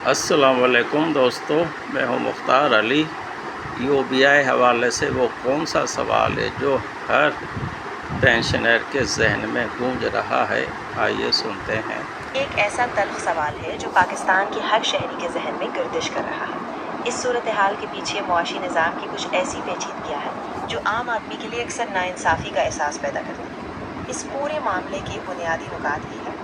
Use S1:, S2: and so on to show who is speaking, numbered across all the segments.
S1: السلام علیکم دوستو، میں ہوں مختار علی۔ UBI حوالے سے وہ کون سا سوال ہے جو ہر پینشنر کے ذہن میں گونج رہا ہے؟ آئیے سنتے ہیں۔
S2: ایک ایسا تلخ سوال ہے جو پاکستان کے ہر شہری کے ذہن میں گردش کر رہا ہے۔ اس صورتحال کے پیچھے معاشی نظام کی کچھ ایسی پیچیدگیاں ہیں جو عام آدمی کے لیے اکثر ناانصافی کا احساس پیدا کرتی ہیں۔ اس پورے معاملے کے بنیادی نکات یہ ہے: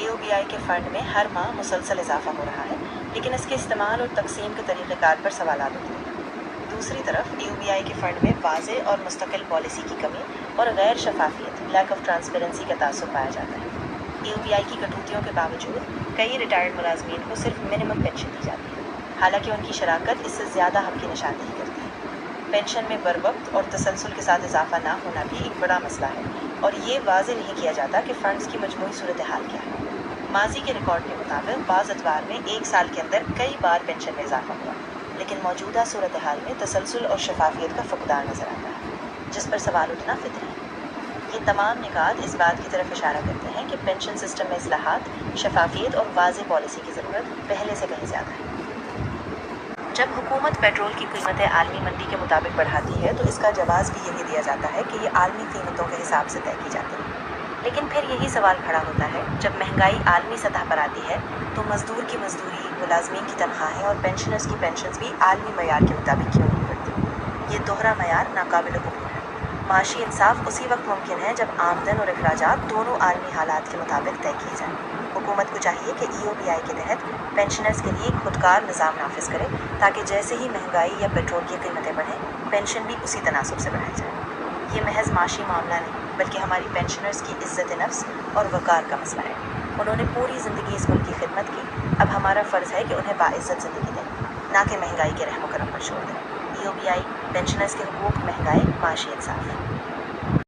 S2: UBI کے فنڈ میں ہر ماہ مسلسل اضافہ ہو رہا ہے، لیکن اس کے استعمال اور تقسیم کے طریقہ کار پر سوالات اٹھتے ہیں۔ دوسری طرف UBI کے فنڈ میں واضح اور مستقل پالیسی کی کمی اور غیر شفافیت لیک آف ٹرانسپیرنسی کا تعصب پایا جاتا ہے۔ UBI کی کٹوتیوں کے باوجود کئی ریٹائرڈ ملازمین کو صرف منیمم پینشن دی جاتی ہے، حالانکہ ان کی شراکت اس سے زیادہ حق کی نشاندہی کرتی ہے۔ پینشن میں بروقت اور تسلسل کے ساتھ اضافہ نہ ہونا بھی ایک بڑا مسئلہ ہے، اور یہ واضح نہیں کیا جاتا کہ فنڈز کی مجموعی صورتحال کیا ہے۔ ماضی کے ریکارڈ کے مطابق بعض ادوار میں ایک سال کے اندر کئی بار پینشن میں اضافہ ہوا، لیکن موجودہ صورتحال میں تسلسل اور شفافیت کا فقدان نظر آتا ہے، جس پر سوال اٹھنا فطری ہے۔ یہ تمام نکات اس بات کی طرف اشارہ کرتے ہیں کہ پینشن سسٹم میں اصلاحات، شفافیت اور واضح پالیسی کی ضرورت پہلے سے کہیں زیادہ ہے۔ جب حکومت پیٹرول کی قیمتیں عالمی منڈی کے مطابق بڑھاتی ہے تو اس کا جواز بھی یہی دیا جاتا ہے کہ یہ عالمی قیمتوں کے حساب سے طے کی جاتی ہے۔ لیکن پھر یہی سوال کھڑا ہوتا ہے، جب مہنگائی عالمی سطح پر آتی ہے تو مزدور کی مزدوری، ملازمین کی تنخواہیں اور پینشنرز کی پینشنز بھی عالمی معیار کے مطابق کیوں نہیں بڑھتی؟ یہ دوہرا معیار ناقابل قبول ہے۔ معاشی انصاف اسی وقت ممکن ہے جب آمدن اور اخراجات دونوں عالمی حالات کے مطابق طے کیے جائیں۔ حکومت کو چاہیے کہ UBI کے تحت پینشنرز کے لیے ایک خودکار نظام نافذ کرے تاکہ جیسے ہی مہنگائی یا پیٹرول کی قیمتیں بڑھیں، پینشن بھی اسی تناسب سے بڑھائی جائے۔ یہ محض معاشی معاملہ نہیں، بلکہ ہماری پینشنرز کی عزت نفس اور وقار کا مسئلہ ہے۔ انہوں نے پوری زندگی اس ملک کی خدمت کی، اب ہمارا فرض ہے کہ انہیں باعزت زندگی دیں، نہ کہ مہنگائی کے رحم و کرم پر چھوڑ دیں۔ UBI، پینشنرز کے حقوق، مہنگائی، معاشی انصاف۔